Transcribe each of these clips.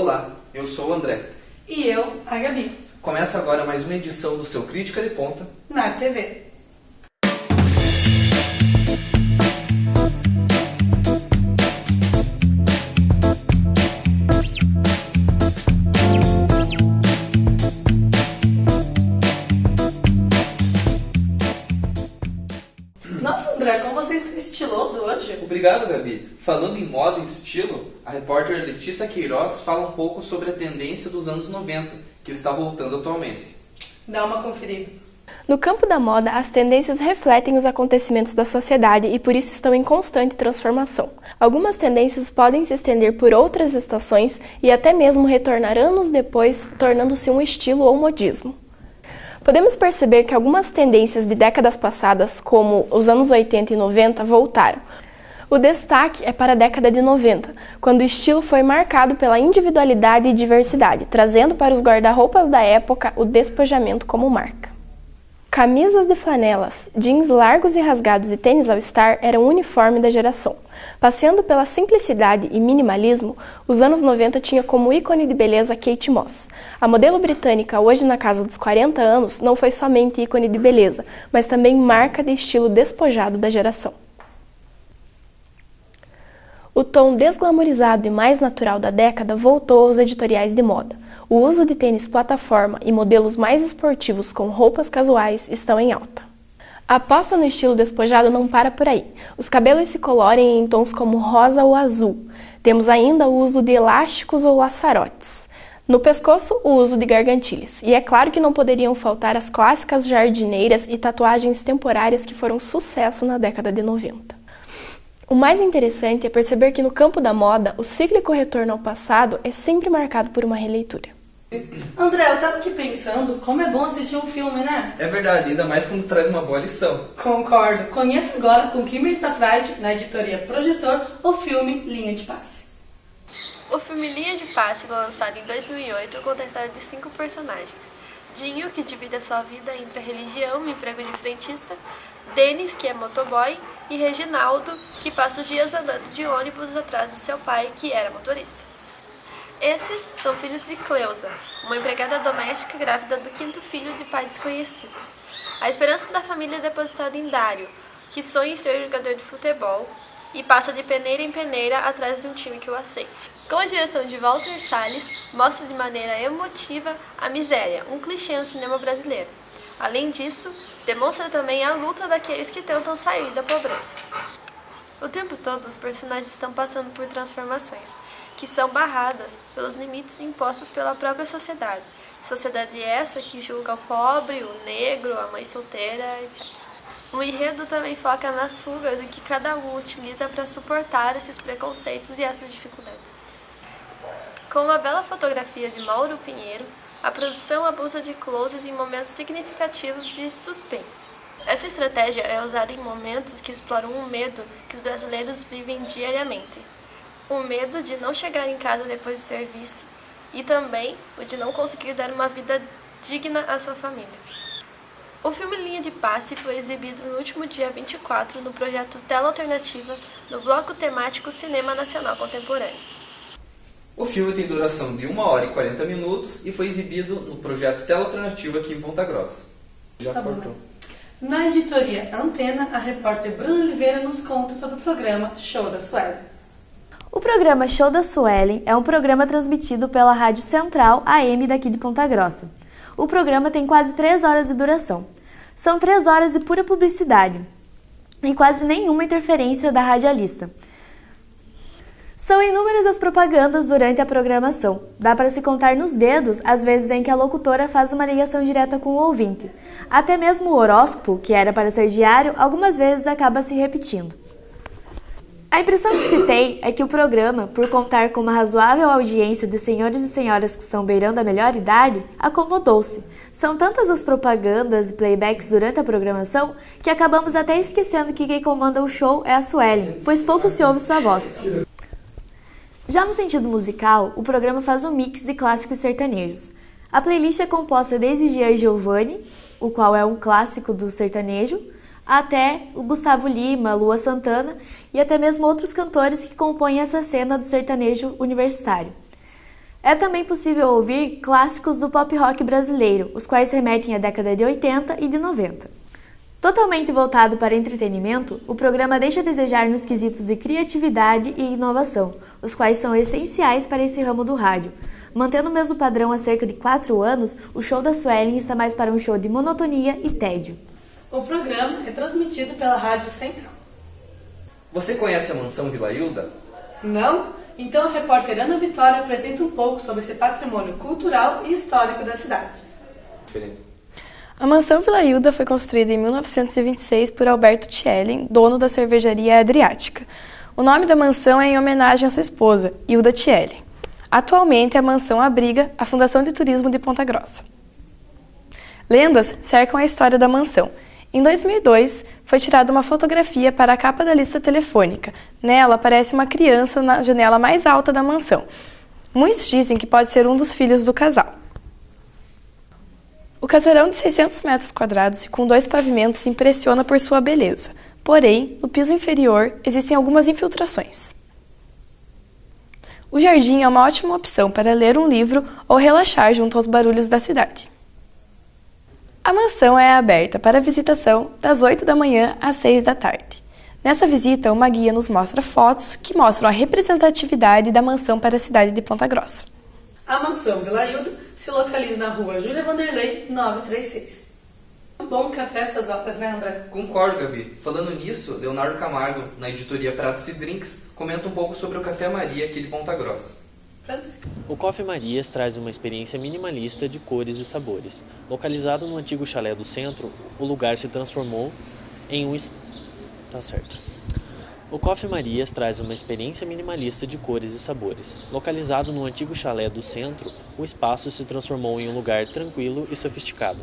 Olá, eu sou o André. E eu, a Gabi. Começa agora mais uma edição do seu Crítica de Ponta na TV. Nossa, André, como você está estiloso hoje. Obrigado, Gabi. Falando em moda e estilo, a repórter Letícia Queiroz fala um pouco sobre a tendência dos anos 90, que está voltando atualmente. Dá uma conferida. No campo da moda, as tendências refletem os acontecimentos da sociedade e por isso estão em constante transformação. Algumas tendências podem se estender por outras estações e até mesmo retornar anos depois, tornando-se um estilo ou modismo. Podemos perceber que algumas tendências de décadas passadas, como os anos 80 e 90, voltaram. O destaque é para a década de 90, quando o estilo foi marcado pela individualidade e diversidade, trazendo para os guarda-roupas da época o despojamento como marca. Camisas de flanelas, jeans largos e rasgados e tênis all-star eram o uniforme da geração. Passeando pela simplicidade e minimalismo, os anos 90 tinha como ícone de beleza Kate Moss. A modelo britânica, hoje na casa dos 40 anos, não foi somente ícone de beleza, mas também marca de estilo despojado da geração. O tom desglamorizado e mais natural da década voltou aos editoriais de moda. O uso de tênis plataforma e modelos mais esportivos com roupas casuais estão em alta. A aposta no estilo despojado não para por aí. Os cabelos se colorem em tons como rosa ou azul. Temos ainda o uso de elásticos ou laçarotes. No pescoço, o uso de gargantilhas. E é claro que não poderiam faltar as clássicas jardineiras e tatuagens temporárias que foram sucesso na década de 90. O mais interessante é perceber que no campo da moda, o cíclico retorno ao passado é sempre marcado por uma releitura. André, eu tava aqui pensando como é bom assistir um filme, né? É verdade, ainda mais quando traz uma boa lição. Concordo. Conheça agora com Kimber Stafrade, na editoria Projetor, o filme Linha de Passe. O filme Linha de Passe, lançado em 2008, conta a história de 5 personagens. Dinho, que divide a sua vida entre a religião e o emprego de frentista, Denis, que é motoboy, e Reginaldo, que passa os dias andando de ônibus atrás de seu pai, que era motorista. Esses são filhos de Cleusa, uma empregada doméstica grávida do 5º filho de pai desconhecido. A esperança da família é depositada em Dário, que sonha em ser jogador de futebol e passa de peneira em peneira atrás de um time que o aceite. Com a direção de Walter Salles, mostra de maneira emotiva a miséria, um clichê no cinema brasileiro. Além disso, demonstra também a luta daqueles que tentam sair da pobreza. O tempo todo, os personagens estão passando por transformações, que são barradas pelos limites impostos pela própria sociedade. Sociedade essa que julga o pobre, o negro, a mãe solteira, etc. O enredo também foca nas fugas em que cada um utiliza para suportar esses preconceitos e essas dificuldades. Com uma bela fotografia de Mauro Pinheiro, a produção abusa de closes em momentos significativos de suspense. Essa estratégia é usada em momentos que exploram um medo que os brasileiros vivem diariamente. O medo de não chegar em casa depois do serviço e também o de não conseguir dar uma vida digna à sua família. O filme Linha de Passe foi exibido no último dia 24 no projeto Tela Alternativa no bloco temático Cinema Nacional Contemporâneo. O filme tem duração de 1 hora e 40 minutos e foi exibido no projeto Tela Alternativa aqui em Ponta Grossa. Já Tá cortou. bom. Na editoria Antena, a repórter Bruna Oliveira nos conta sobre o programa Show da Sueli. O programa Show da Sueli é um programa transmitido pela Rádio Central AM daqui de Ponta Grossa. O programa tem quase 3 horas de duração. São 3 horas de pura publicidade e quase nenhuma interferência da radialista. São inúmeras as propagandas durante a programação. Dá para se contar nos dedos as vezes em que a locutora faz uma ligação direta com o ouvinte. Até mesmo o horóscopo, que era para ser diário, algumas vezes acaba se repetindo. A impressão que se tem é que o programa, por contar com uma razoável audiência de senhores e senhoras que estão beirando a melhor idade, acomodou-se. São tantas as propagandas e playbacks durante a programação que acabamos até esquecendo que quem comanda o show é a Sueli, pois pouco se ouve sua voz. Já no sentido musical, o programa faz um mix de clássicos sertanejos. A playlist é composta desde Gia e Giovanni, o qual é um clássico do sertanejo, até o Gustavo Lima, Lua Santana e até mesmo outros cantores que compõem essa cena do sertanejo universitário. É também possível ouvir clássicos do pop rock brasileiro, os quais remetem à década de 80 e de 90. Totalmente voltado para entretenimento, o programa deixa a desejar nos quesitos de criatividade e inovação, os quais são essenciais para esse ramo do rádio. Mantendo o mesmo padrão há cerca de 4 anos, o show da Suelen está mais para um show de monotonia e tédio. O programa é transmitido pela Rádio Central. Você conhece a Mansão Vila Hilda? Não? Então a repórter Ana Vitória apresenta um pouco sobre esse patrimônio cultural e histórico da cidade. A Mansão Vila Hilda foi construída em 1926 por Alberto Thielen, dono da cervejaria Adriática. O nome da mansão é em homenagem à sua esposa, Hilda Thielen. Atualmente, a mansão abriga a Fundação de Turismo de Ponta Grossa. Lendas cercam a história da mansão. Em 2002, foi tirada uma fotografia para a capa da lista telefônica. Nela aparece uma criança na janela mais alta da mansão. Muitos dizem que pode ser um dos filhos do casal. O casarão de 600 metros quadrados e com 2 pavimentos impressiona por sua beleza. Porém, no piso inferior existem algumas infiltrações. O jardim é uma ótima opção para ler um livro ou relaxar junto aos barulhos da cidade. A mansão é aberta para visitação das 8 da manhã às 6 da tarde. Nessa visita, uma guia nos mostra fotos que mostram a representatividade da mansão para a cidade de Ponta Grossa. A Mansão Vila Hilda se localiza na rua Júlia Vanderlei, 936. Bom café essas obras, né, André? Concordo, Gabi. Falando nisso, Leonardo Camargo, na editoria Pratos e Drinks, comenta um pouco sobre o Café Maria aqui de Ponta Grossa. O Coffee Marias traz uma experiência minimalista de cores e sabores. Localizado no antigo chalé do centro, o lugar se transformou em um... O Coffee Marias traz uma experiência minimalista de cores e sabores. Localizado no antigo chalé do centro, o espaço se transformou em um lugar tranquilo e sofisticado.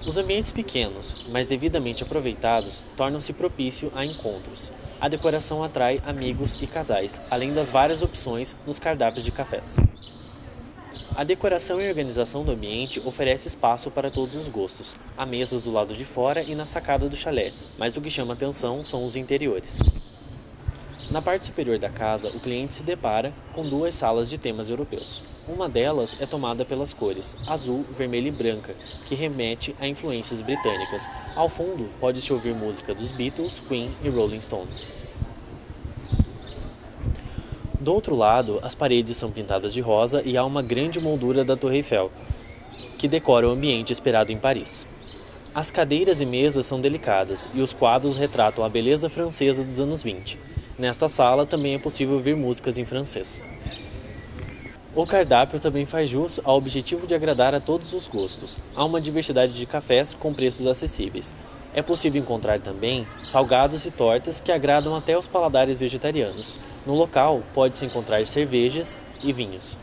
Os ambientes pequenos, mas devidamente aproveitados, tornam-se propício a encontros. A decoração atrai amigos e casais, além das várias opções nos cardápios de cafés. A decoração e organização do ambiente oferece espaço para todos os gostos. Há mesas do lado de fora e na sacada do chalé, mas o que chama atenção são os interiores. Na parte superior da casa, o cliente se depara com 2 salas de temas europeus. Uma delas é tomada pelas cores azul, vermelha e branca, que remete a influências britânicas. Ao fundo, pode-se ouvir música dos Beatles, Queen e Rolling Stones. Do outro lado, as paredes são pintadas de rosa e há uma grande moldura da Torre Eiffel, que decora o ambiente esperado em Paris. As cadeiras e mesas são delicadas e os quadros retratam a beleza francesa dos anos 20. Nesta sala também é possível ouvir músicas em francês. O cardápio também faz jus ao objetivo de agradar a todos os gostos. Há uma diversidade de cafés com preços acessíveis. É possível encontrar também salgados e tortas que agradam até os paladares vegetarianos. No local, pode-se encontrar cervejas e vinhos.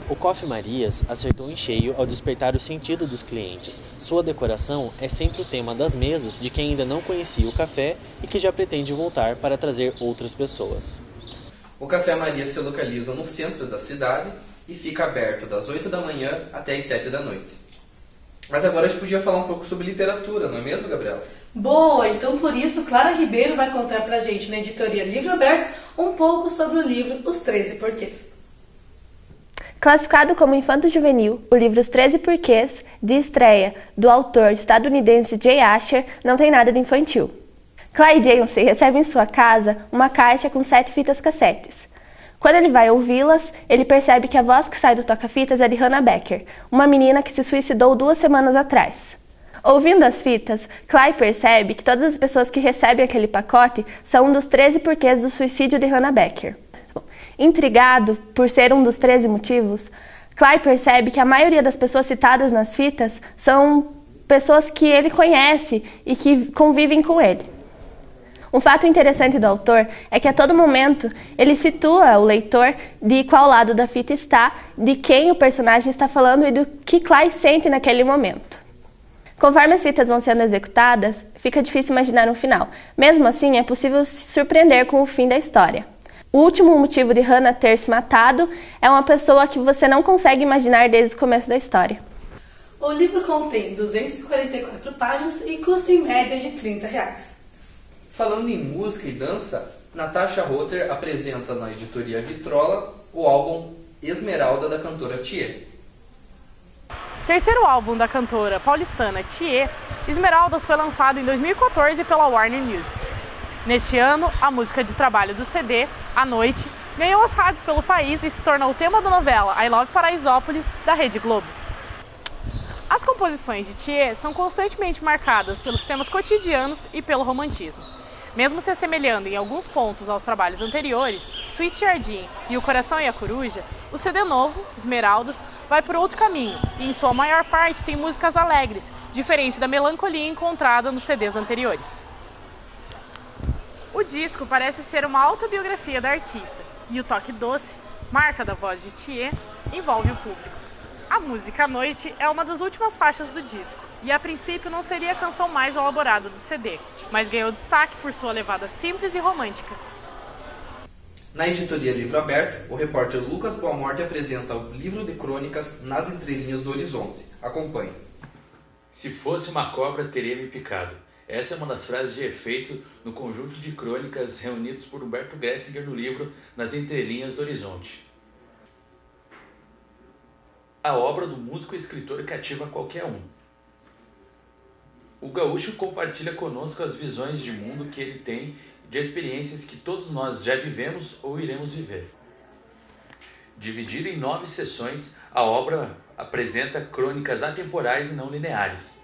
O Coffee Marias acertou em cheio ao despertar o sentido dos clientes. Sua decoração é sempre o tema das mesas de quem ainda não conhecia o café e que já pretende voltar para trazer outras pessoas. O Café Maria se localiza no centro da cidade e fica aberto das 8 da manhã até as 7 da noite. Mas agora a gente podia falar um pouco sobre literatura, não é mesmo, Gabriela? Boa! Então por isso Clara Ribeiro vai contar pra gente na editoria Livro Aberto um pouco sobre o livro Os 13 Porquês. Classificado como infanto-juvenil, o livro Os 13 Porquês, de estreia do autor estadunidense Jay Asher, não tem nada de infantil. Clay James recebe em sua casa uma caixa com 7 fitas cassetes. Quando ele vai ouvi-las, ele percebe que a voz que sai do toca-fitas é de Hannah Becker, uma menina que se suicidou 2 semanas atrás. Ouvindo as fitas, Clay percebe que todas as pessoas que recebem aquele pacote são um dos 13 porquês do suicídio de Hannah Becker. Intrigado por ser um dos 13 motivos, Clay percebe que a maioria das pessoas citadas nas fitas são pessoas que ele conhece e que convivem com ele. Um fato interessante do autor é que a todo momento ele situa o leitor de qual lado da fita está, de quem o personagem está falando e do que Clay sente naquele momento. Conforme as fitas vão sendo executadas, fica difícil imaginar um final. Mesmo assim, é possível se surpreender com o fim da história. O último motivo de Hannah ter se matado é uma pessoa que você não consegue imaginar desde o começo da história. O livro contém 244 páginas e custa em média de R$30. Falando em música e dança, Natasha Rotter apresenta na editoria Vitrola o álbum Esmeralda, da cantora Thier. Terceiro álbum da cantora paulistana Thier, Esmeraldas foi lançado em 2014 pela Warner Music. Neste ano, a música de trabalho do CD, A Noite, ganhou as rádios pelo país e se tornou o tema da novela I Love Paraisópolis, da Rede Globo. As composições de Thier são constantemente marcadas pelos temas cotidianos e pelo romantismo. Mesmo se assemelhando em alguns pontos aos trabalhos anteriores, Sweet Jardim e O Coração e a Coruja, o CD novo, Esmeraldas, vai por outro caminho e em sua maior parte tem músicas alegres, diferente da melancolia encontrada nos CDs anteriores. O disco parece ser uma autobiografia da artista e o toque doce, marca da voz de Thier, envolve o público. A música À Noite é uma das últimas faixas do disco e a princípio não seria a canção mais elaborada do CD, mas ganhou destaque por sua levada simples e romântica. Na editoria Livro Aberto, o repórter Lucas Boamorte apresenta o livro de crônicas Nas Entrelinhas do Horizonte. Acompanhe. Se fosse uma cobra, teria me picado. Essa é uma das frases de efeito no conjunto de crônicas reunidos por Humberto Gessinger no livro Nas Entrelinhas do Horizonte. A obra do músico e escritor cativa qualquer um. O gaúcho compartilha conosco as visões de mundo que ele tem, de experiências que todos nós já vivemos ou iremos viver. Dividida em 9 sessões, a obra apresenta crônicas atemporais e não lineares.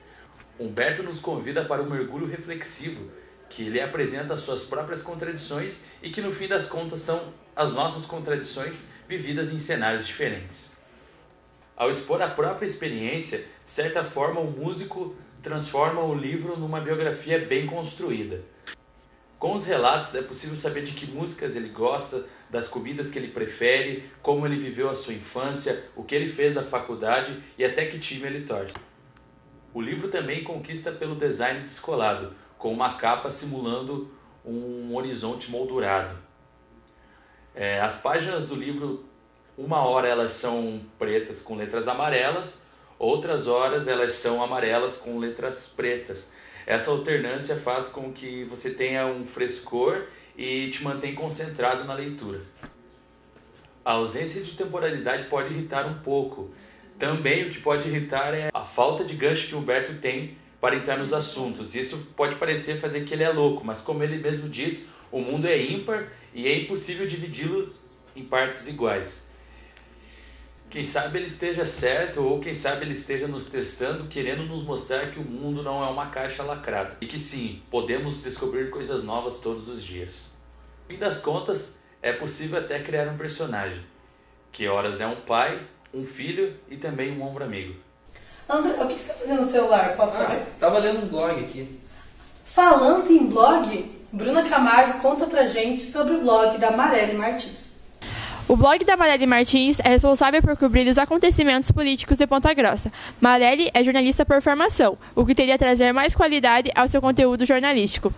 Humberto nos convida para um mergulho reflexivo, que ele apresenta as suas próprias contradições e que no fim das contas são as nossas contradições vividas em cenários diferentes. Ao expor a própria experiência, de certa forma o músico transforma o livro numa biografia bem construída. Com os relatos é possível saber de que músicas ele gosta, das comidas que ele prefere, como ele viveu a sua infância, o que ele fez na faculdade e até que time ele torce. O livro também conquista pelo design descolado, com uma capa simulando um horizonte moldurado. As páginas do livro, uma hora elas são pretas com letras amarelas, outras horas elas são amarelas com letras pretas. Essa alternância faz com que você tenha um frescor e te mantém concentrado na leitura. A ausência de temporalidade pode irritar um pouco. Também o que pode irritar é a falta de gancho que o Humberto tem para entrar nos assuntos. Isso pode parecer fazer que ele é louco, mas como ele mesmo diz, o mundo é ímpar e é impossível dividi-lo em partes iguais. Quem sabe ele esteja certo ou quem sabe ele esteja nos testando, querendo nos mostrar que o mundo não é uma caixa lacrada. E que sim, podemos descobrir coisas novas todos os dias. No fim das contas, é possível até criar um personagem, que horas é um pai, um filho e também um ombro amigo. André, o que você está fazendo no celular? Posso saber? Estava lendo um blog aqui. Falando em blog, Bruna Camargo conta pra gente sobre o blog da Marielle Martins. O blog da Marielle Martins é responsável por cobrir os acontecimentos políticos de Ponta Grossa. Marielle é jornalista por formação, o que teria a trazer mais qualidade ao seu conteúdo jornalístico.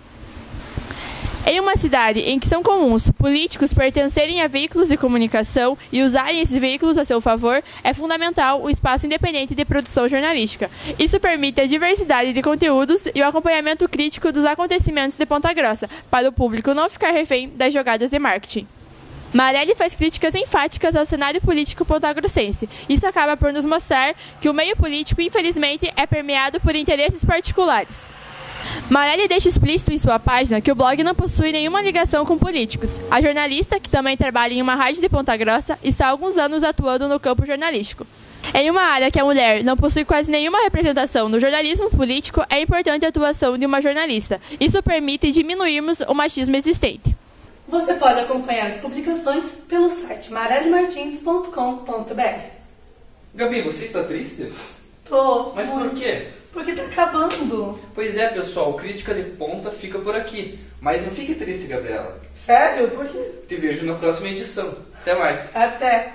Em uma cidade em que são comuns políticos pertencerem a veículos de comunicação e usarem esses veículos a seu favor, é fundamental o espaço independente de produção jornalística. Isso permite a diversidade de conteúdos e o acompanhamento crítico dos acontecimentos de Ponta Grossa, para o público não ficar refém das jogadas de marketing. Marielle faz críticas enfáticas ao cenário político pontagrossense. Isso acaba por nos mostrar que o meio político, infelizmente, é permeado por interesses particulares. Marielle deixa explícito em sua página que o blog não possui nenhuma ligação com políticos. A jornalista, que também trabalha em uma rádio de Ponta Grossa, está há alguns anos atuando no campo jornalístico. Em uma área que a mulher não possui quase nenhuma representação no jornalismo político, é importante a atuação de uma jornalista. Isso permite diminuirmos o machismo existente. Você pode acompanhar as publicações pelo site mariellemartins.com.br. Gabi, você está triste? Tô. Mas por quê? Porque tá acabando. Pois é, pessoal, o Crítica de Ponta fica por aqui. Mas não fique triste, Gabriela. Sério? Por quê? Te vejo na próxima edição. Até mais. Até.